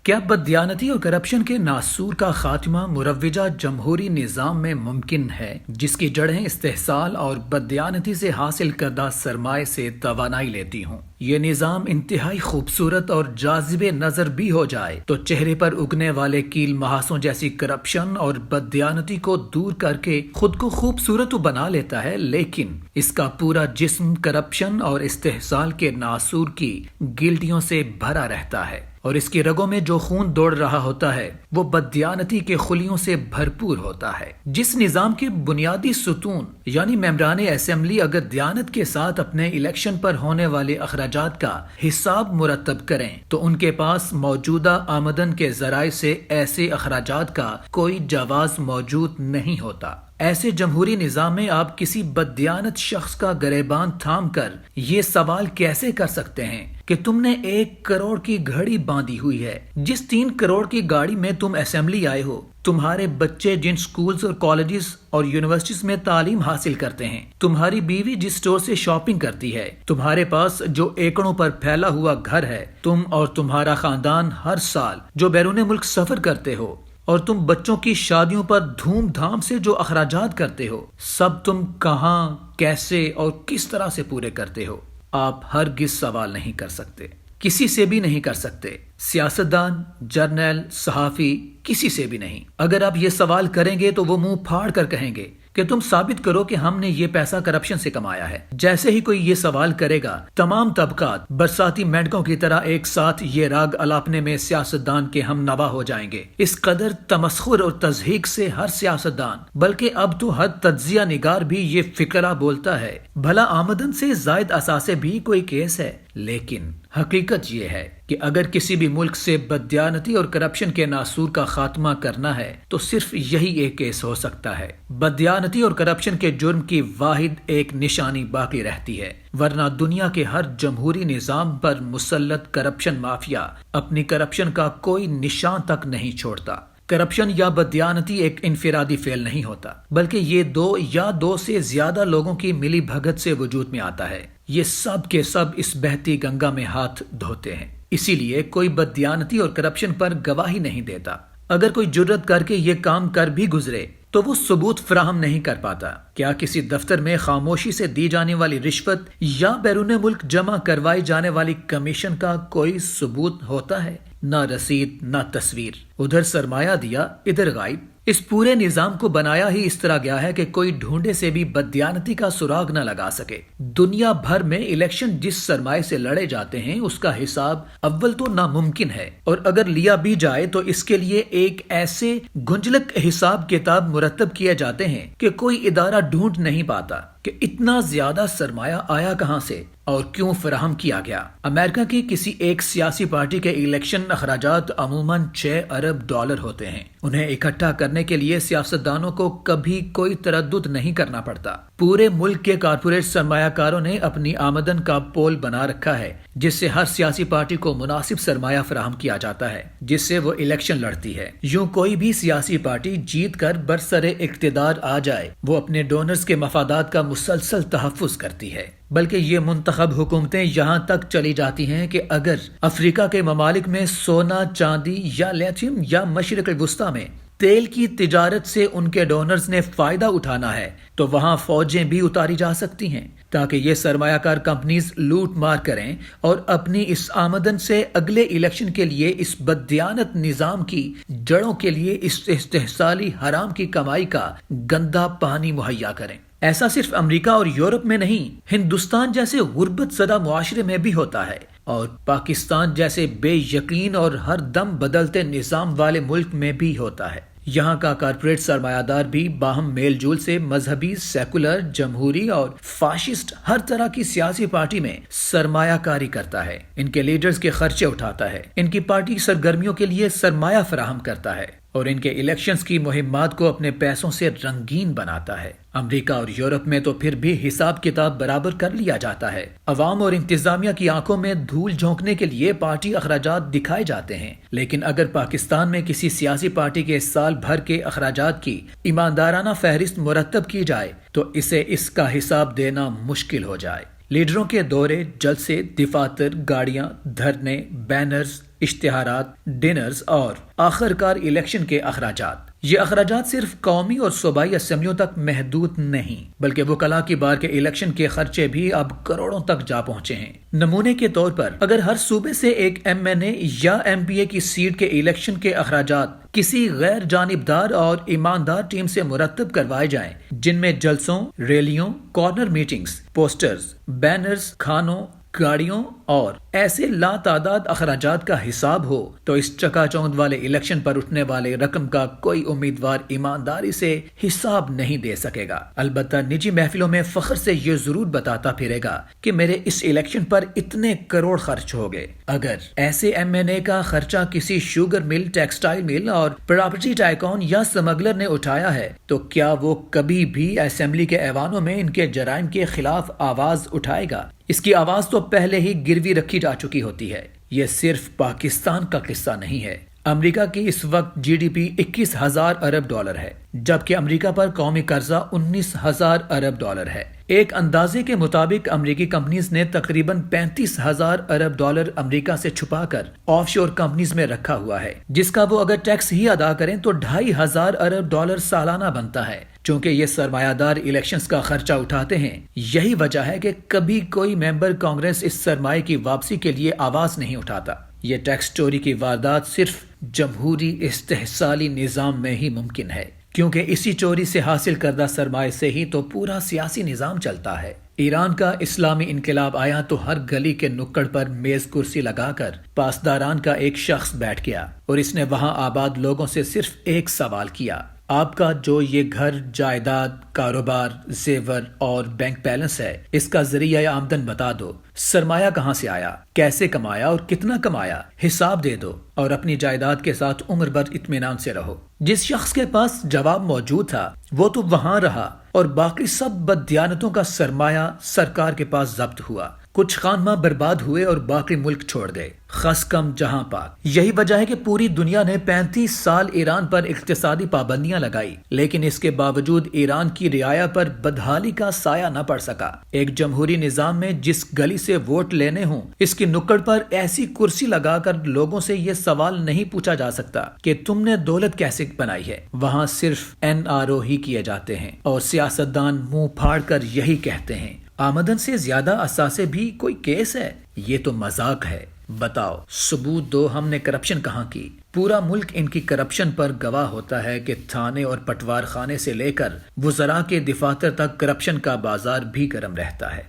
کیا بددیانتی اور کرپشن کے ناسور کا خاتمہ مروجہ جمہوری نظام میں ممکن ہے جس کی جڑیں استحصال اور بددیانتی سے حاصل کردہ سرمائے سے توانائی لیتی ہوں؟ یہ نظام انتہائی خوبصورت اور جاذب نظر بھی ہو جائے تو چہرے پر اگنے والے کیل محاسوں جیسی کرپشن اور بددیانتی کو دور کر کے خود کو خوبصورت بنا لیتا ہے، لیکن اس کا پورا جسم کرپشن اور استحصال کے ناسور کی گلٹیوں سے بھرا رہتا ہے، اور اس کی رگوں میں جو خون دوڑ رہا ہوتا ہے وہ بددیانتی کے خلیوں سے بھرپور ہوتا ہے۔ جس نظام کے بنیادی ستون یعنی ممبران اسمبلی اگر دیانت کے ساتھ اپنے الیکشن پر ہونے والے اخراجات کا حساب مرتب کریں تو ان کے پاس موجودہ آمدن کے ذرائع سے ایسے اخراجات کا کوئی جواز موجود نہیں ہوتا۔ ایسے جمہوری نظام میں آپ کسی بددیانت شخص کا گریبان تھام کر یہ سوال کیسے کر سکتے ہیں کہ تم نے 1 کروڑ کی گھڑی باندھی ہوئی ہے، جس 3 کروڑ کی گاڑی میں تم اسمبلی آئے ہو، تمہارے بچے جن سکولز اور کالجز اور یونیورسٹیز میں تعلیم حاصل کرتے ہیں، تمہاری بیوی جس سٹور سے شاپنگ کرتی ہے، تمہارے پاس جو ایکڑوں پر پھیلا ہوا گھر ہے، تم اور تمہارا خاندان ہر سال جو بیرون ملک سفر کرتے ہو، اور تم بچوں کی شادیوں پر دھوم دھام سے جو اخراجات کرتے ہو، سب تم کہاں، کیسے اور کس طرح سے پورے کرتے ہو؟ آپ ہرگز سوال نہیں کر سکتے، کسی سے بھی نہیں کر سکتے، سیاستدان، جرنیل، صحافی، کسی سے بھی نہیں۔ اگر آپ یہ سوال کریں گے تو وہ منہ پھاڑ کر کہیں گے کہ تم ثابت کرو کہ ہم نے یہ پیسہ کرپشن سے کمایا ہے۔ جیسے ہی کوئی یہ سوال کرے گا، تمام طبقات برساتی مینڈکوں کی طرح ایک ساتھ یہ راگ الاپنے میں سیاستدان کے ہم نوا ہو جائیں گے۔ اس قدر تمسخر اور تضحیک سے ہر سیاستدان، بلکہ اب تو ہر تجزیہ نگار بھی یہ فقرہ بولتا ہے، بھلا آمدن سے زائد اثاثے بھی کوئی کیس ہے؟ لیکن حقیقت یہ ہے کہ اگر کسی بھی ملک سے بددیانتی اور کرپشن کے ناسور کا خاتمہ کرنا ہے تو صرف یہی ایک کیس ہو سکتا ہے۔ بددیانتی اور کرپشن کے جرم کی واحد ایک نشانی باقی رہتی ہے، ورنہ دنیا کے ہر جمہوری نظام پر مسلط کرپشن مافیا اپنی کرپشن کا کوئی نشان تک نہیں چھوڑتا۔ کرپشن یا بددیانتی ایک انفرادی فعل نہیں ہوتا، بلکہ یہ 2 یا 2 سے زیادہ لوگوں کی ملی بھگت سے وجود میں آتا ہے۔ یہ سب کے سب اس بہتی گنگا میں ہاتھ دھوتے ہیں، اسی لیے کوئی بددیانتی اور کرپشن پر گواہی نہیں دیتا۔ اگر کوئی جرت کر کے یہ کام کر بھی گزرے تو وہ ثبوت فراہم نہیں کر پاتا۔ کیا کسی دفتر میں خاموشی سے دی جانے والی رشوت یا بیرون ملک جمع کروائی جانے والی کمیشن کا کوئی ثبوت ہوتا ہے؟ نہ رسید، نہ تصویر۔ ادھر سرمایہ دیا، ادھر غائب۔ اس پورے نظام کو بنایا ہی اس طرح گیا ہے کہ کوئی ڈھونڈے سے بھی بددیانتی کا سراغ نہ لگا سکے۔ دنیا بھر میں الیکشن جس سرمایہ سے لڑے جاتے ہیں اس کا حساب اول تو ناممکن ہے، اور اگر لیا بھی جائے تو اس کے لیے ایک ایسے گنجلک حساب کتاب مرتب کیے جاتے ہیں کہ کوئی ادارہ ڈھونڈ نہیں پاتا کہ اتنا زیادہ سرمایہ آیا کہاں سے اور کیوں فراہم کیا گیا۔ امریکہ کی کسی ایک سیاسی پارٹی کے الیکشن اخراجات عموماً 6 ارب ڈالر ہوتے ہیں۔ انہیں اکٹھا کرنے کے لیے سیاستدانوں کو کبھی کوئی تردد نہیں کرنا پڑتا۔ پورے ملک کے کارپوریٹ سرمایہ کاروں نے اپنی آمدن کا پول بنا رکھا ہے، جس سے ہر سیاسی پارٹی کو مناسب سرمایہ فراہم کیا جاتا ہے جس سے وہ الیکشن لڑتی ہے۔ یوں کوئی بھی سیاسی پارٹی جیت کر برسر اقتدار آ جائے، وہ اپنے ڈونرز کے مفادات کا مسلسل تحفظ کرتی ہے، بلکہ یہ منتخب حکومتیں یہاں تک چلی جاتی ہیں کہ اگر افریقہ کے ممالک میں سونا، چاندی یا لیتھیم یا مشرق وسطیٰ میں تیل کی تجارت سے ان کے ڈونرز نے فائدہ اٹھانا ہے تو وہاں فوجیں بھی اتاری جا سکتی ہیں تاکہ یہ سرمایہ کار کمپنیز لوٹ مار کریں اور اپنی اس آمدن سے اگلے الیکشن کے لیے اس بددیانت نظام کی جڑوں کے لیے اس استحصالی حرام کی کمائی کا گندا پانی مہیا کریں۔ ایسا صرف امریکہ اور یورپ میں نہیں، ہندوستان جیسے غربت زدہ معاشرے میں بھی ہوتا ہے، اور پاکستان جیسے بے یقین اور ہر دم بدلتے نظام والے ملک میں بھی ہوتا ہے۔ یہاں کا کارپوریٹ سرمایہ دار بھی باہم میل جول سے مذہبی، سیکولر، جمہوری اور فاشسٹ ہر طرح کی سیاسی پارٹی میں سرمایہ کاری کرتا ہے، ان کے لیڈرز کے خرچے اٹھاتا ہے، ان کی پارٹی سرگرمیوں کے لیے سرمایہ فراہم کرتا ہے، اور ان کے الیکشنز کی مہمات کو اپنے پیسوں سے رنگین بناتا ہے۔ امریکہ اور یورپ میں تو پھر بھی حساب کتاب برابر کر لیا جاتا ہے۔ عوام اور انتظامیہ کی آنکھوں میں دھول جھونکنے کے لیے پارٹی اخراجات دکھائے جاتے ہیں، لیکن اگر پاکستان میں کسی سیاسی پارٹی کے سال بھر کے اخراجات کی ایماندارانہ فہرست مرتب کی جائے تو اسے اس کا حساب دینا مشکل ہو جائے۔ لیڈروں کے دورے، جلسے، دفاتر، گاڑیاں، دھرنے، بینرز، اشتہارات، ڈنرز اور آخر کار الیکشن کے اخراجات۔ یہ اخراجات صرف قومی اور صوبائی اسمبلیوں تک محدود نہیں، بلکہ وکلاء کی بار کے الیکشن کے خرچے بھی اب کروڑوں تک جا پہنچے ہیں۔ نمونے کے طور پر اگر ہر صوبے سے ایک MNA یا MPA کی سیٹ کے الیکشن کے اخراجات کسی غیر جانبدار اور ایماندار ٹیم سے مرتب کروائے جائیں، جن میں جلسوں، ریلیوں، کارنر میٹنگز، پوسٹرز، بینرز، کھانوں، گاڑیوں اور ایسے لا تعداد اخراجات کا حساب ہو، تو اس چکا چوند والے الیکشن پر اٹھنے والے رقم کا کوئی امیدوار ایمانداری سے حساب نہیں دے سکے گا۔ البتہ نجی محفلوں میں فخر سے یہ ضرور بتاتا پھرے گا کہ میرے اس الیکشن پر اتنے کروڑ خرچ ہو گئے۔ اگر ایسے MNA کا خرچہ کسی شوگر مل، ٹیکسٹائل مل اور پراپرٹی ٹائکون یا اسمگلر نے اٹھایا ہے، تو کیا وہ کبھی بھی اسمبلی کے ایوانوں میں ان کے جرائم کے خلاف آواز اٹھائے گا؟ اس کی آواز تو پہلے ہی گروی رکھی جا چکی ہوتی ہے۔ یہ صرف پاکستان کا قصہ نہیں ہے۔ امریکہ کی اس وقت GDP 21,000 ارب ڈالر ہے، جبکہ امریکہ پر قومی قرضہ 19,000 ارب ڈالر ہے۔ ایک اندازے کے مطابق امریکی کمپنیز نے تقریباً 35,000 ارب ڈالر امریکہ سے چھپا کر آف شور کمپنیز میں رکھا ہوا ہے، جس کا وہ اگر ٹیکس ہی ادا کریں تو 2,500 ارب ڈالر سالانہ بنتا ہے۔ چونکہ یہ سرمایہ دار الیکشنز کا خرچہ اٹھاتے ہیں، یہی وجہ ہے کہ کبھی کوئی ممبر کانگریس اس سرمایہ کی واپسی کے لیے آواز نہیں اٹھاتا۔ یہ ٹیکس چوری کی واردات صرف جمہوری استحصالی نظام میں ہی ممکن ہے، کیونکہ اسی چوری سے حاصل کردہ سرمایہ سے ہی تو پورا سیاسی نظام چلتا ہے۔ ایران کا اسلامی انقلاب آیا تو ہر گلی کے نکڑ پر میز کرسی لگا کر پاسداران کا ایک شخص بیٹھ گیا اور اس نے وہاں آباد لوگوں سے صرف ایک سوال کیا: آپ کا جو یہ گھر، جائیداد، کاروبار، زیور اور بینک بیلنس ہے، اس کا ذریعہ آمدن بتا دو۔ سرمایہ کہاں سے آیا، کیسے کمایا اور کتنا کمایا، حساب دے دو اور اپنی جائیداد کے ساتھ عمر بھر اطمینان سے رہو۔ جس شخص کے پاس جواب موجود تھا وہ تو وہاں رہا اور باقی سب بددیانتوں کا سرمایہ سرکار کے پاس ضبط ہوا۔ کچھ خانمہ برباد ہوئے اور باقی ملک چھوڑ گئے۔ خس کم جہاں پاک۔ یہی وجہ ہے کہ پوری دنیا نے 35 سال ایران پر اقتصادی پابندیاں لگائی، لیکن اس کے باوجود ایران کی رعایا پر بدحالی کا سایہ نہ پڑ سکا۔ ایک جمہوری نظام میں جس گلی سے ووٹ لینے ہوں، اس کی نکڑ پر ایسی کرسی لگا کر لوگوں سے یہ سوال نہیں پوچھا جا سکتا کہ تم نے دولت کیسے بنائی ہے۔ وہاں صرف NRO ہی کیے جاتے ہیں اور سیاستدان منہ پھاڑ کر یہی کہتے ہیں: آمدن سے زیادہ اثاثے بھی کوئی کیس ہے؟ یہ تو مذاق ہے۔ بتاؤ، ثبوت دو، ہم نے کرپشن کہاں کی؟ پورا ملک ان کی کرپشن پر گواہ ہوتا ہے کہ تھانے اور پٹوار خانے سے لے کر وزراء کے دفاتر تک کرپشن کا بازار بھی گرم رہتا ہے۔